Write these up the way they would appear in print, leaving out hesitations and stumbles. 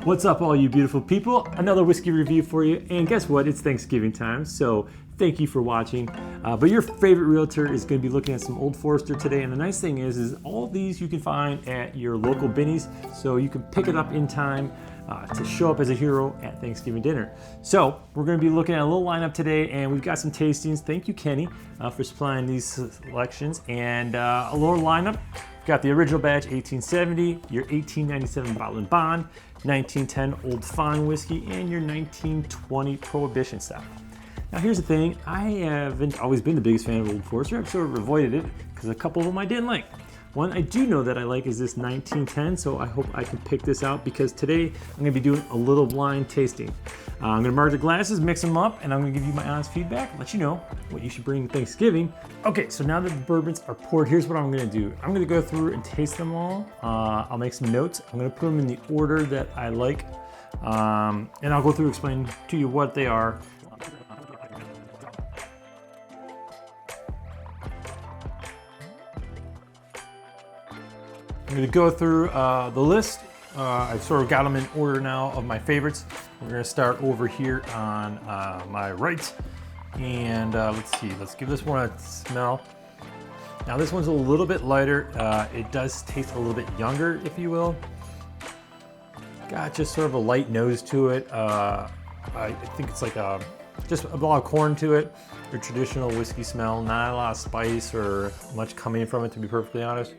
What's up, all you beautiful people? Another whiskey review for you, and guess what? It's Thanksgiving time, so thank you for watching. But your favorite realtor is going to be looking at some Old Forester today, and the nice thing is all these you can find at your local Binny's, so you can pick it up in time to show up as a hero at Thanksgiving dinner. So we're going to be looking at a little lineup today, and we've got some tastings. Thank you, Kenny, for supplying these selections, and a little lineup. We've got the original batch 1870, your 1897 bottle and bond, 1910 Old Fine whiskey, and your 1920 Prohibition style. Now here's the thing, I haven't always been the biggest fan of Old Forester. I've sort of avoided it because a couple of them I didn't like. One I do know that I like is this 1910, so I hope I can pick this out because today I'm going to be doing a little blind tasting. I'm going to mark the glasses, mix them up, and I'm going to give you my honest feedback, let you know what you should bring to Thanksgiving. Okay, so now that the bourbons are poured, here's what I'm going to do. I'm going to go through and taste them all. I'll make some notes. I'm going to put them in the order that I like, and I'll go through and explain to you what they are. I'm going to go through the list. I've sort of got them in order now of my favorites. We're going to start over here on my right. And let's see, let's give this one a smell. Now this one's a little bit lighter. It does taste a little bit younger, if you will. Got just sort of a light nose to it. I think it's like just a lot of corn to it. Your traditional whiskey smell, not a lot of spice or much coming from it, to be perfectly honest.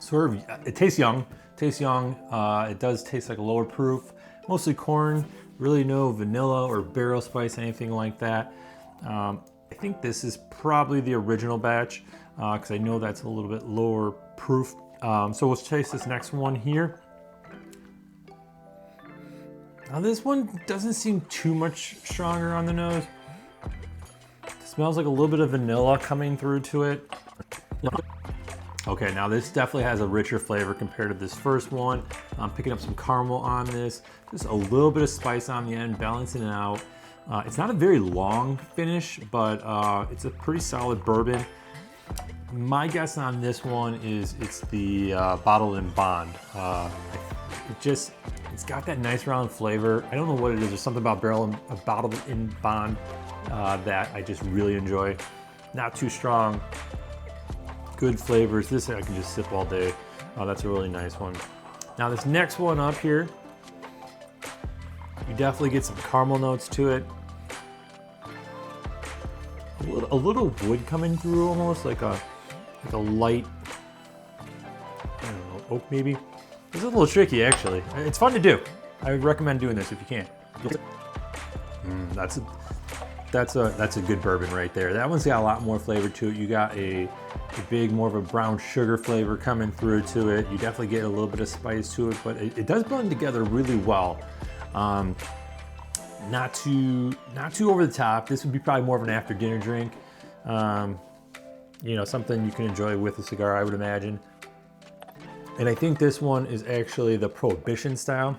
Sort of, it tastes young. It does taste like a lower proof, mostly corn, really no vanilla or barrel spice, anything like that. I think this is probably the original batch because I know that's a little bit lower proof. So let's taste this next one here. Now this one doesn't seem too much stronger on the nose. It smells like a little bit of vanilla coming through to it. Okay, now this definitely has a richer flavor compared to this first one. I'm picking up some caramel on this, just a little bit of spice on the end, balancing it out. It's not a very long finish, but it's a pretty solid bourbon. My guess on this one is it's the bottled in bond. It's got that nice round flavor. I don't know what it is. There's something about bottled in bond that I just really enjoy. Not too strong. Good flavors. This I can just sip all day. Oh, that's a really nice one. Now this next one up here, you definitely get some caramel notes to it. A little wood coming through, almost like a light, I don't know, oak maybe. It's a little tricky actually. It's fun to do. I would recommend doing this if you can. That's a good bourbon right there. That one's got a lot more flavor to it. You got a big, more of a brown sugar flavor coming through to it. You definitely get a little bit of spice to it, but it does blend together really well. Not too over the top. This would be probably more of an after dinner drink. You know, something you can enjoy with a cigar, I would imagine. And I think this one is actually the Prohibition style.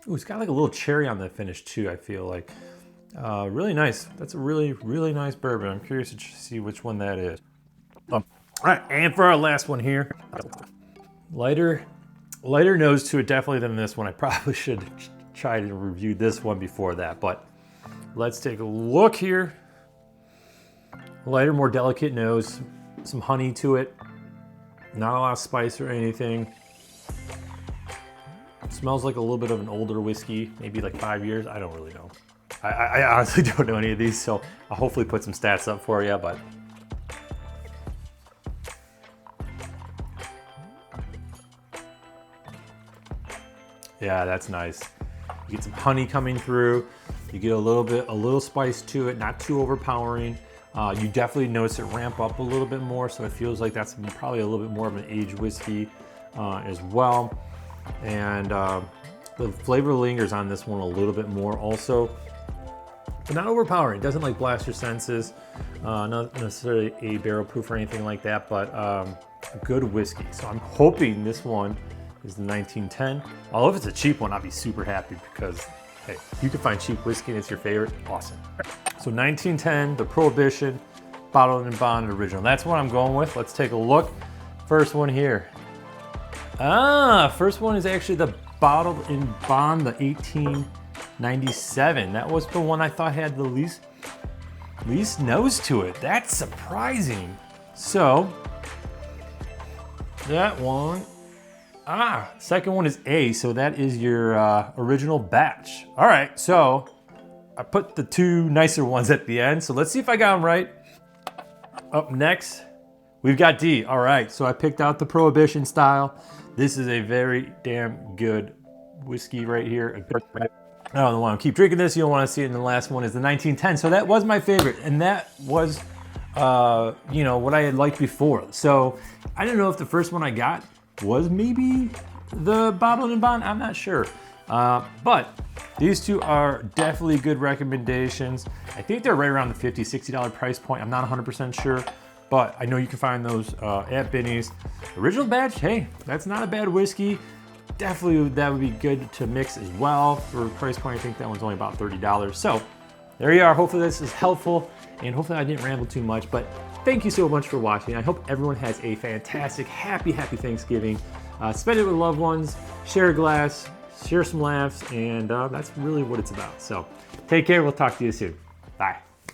Ooh, it's got like a little cherry on the finish too, I feel like. Really nice. That's a really, really nice bourbon. I'm curious to see which one that is. All right, and for our last one here, lighter nose to it definitely than this one. I probably should try to review this one before that, but let's take a look here. Lighter, more delicate nose, some honey to it. Not a lot of spice or anything. It smells like a little bit of an older whiskey, maybe like 5 years. I don't really know. I honestly don't know any of these, so I'll hopefully put some stats up for you, but. Yeah, that's nice. You get some honey coming through. You get a little spice to it, not too overpowering. You definitely notice it ramp up a little bit more, so it feels like that's probably a little bit more of an aged whiskey as well. And the flavor lingers on this one a little bit more also, but not overpowering. It doesn't like blast your senses. Not necessarily a barrel proof or anything like that, but a good whiskey. So I'm hoping this one is the 1910. Although if it's a cheap one, I'll be super happy because, hey, if you can find cheap whiskey and it's your favorite, awesome. So 1910, the Prohibition, bottled in bond original. That's what I'm going with. Let's take a look. First one here. First one is actually the bottled in bond, the 1897. That was the one I thought had the least nose to it. That's surprising. So that one, second one is A, so that is your original batch. All right, so I put the two nicer ones at the end, so let's see if I got them right. Up next, we've got D. All right, so I picked out the Prohibition style. This is a very damn good whiskey right here. I don't want to keep drinking this. You don't want to see it. And the last one is the 1910. So that was my favorite, and that was, you know, what I had liked before. So I don't know if the first one I got was maybe the bottled in bond. I'm not sure, but these two are definitely good recommendations. I think they're right around the $50, $60 price point. I'm not 100% sure, but I know you can find those at Binny's. Original batch, hey, that's not a bad whiskey. Definitely that would be good to mix as well. For price point, I think that one's only about $30. So there you are. Hopefully this is helpful, and hopefully I didn't ramble too much, but thank you so much for watching. I hope everyone has a fantastic, happy Thanksgiving. Spend it with loved ones, share a glass, share some laughs, and that's really what it's about. So take care. We'll talk to you soon. Bye.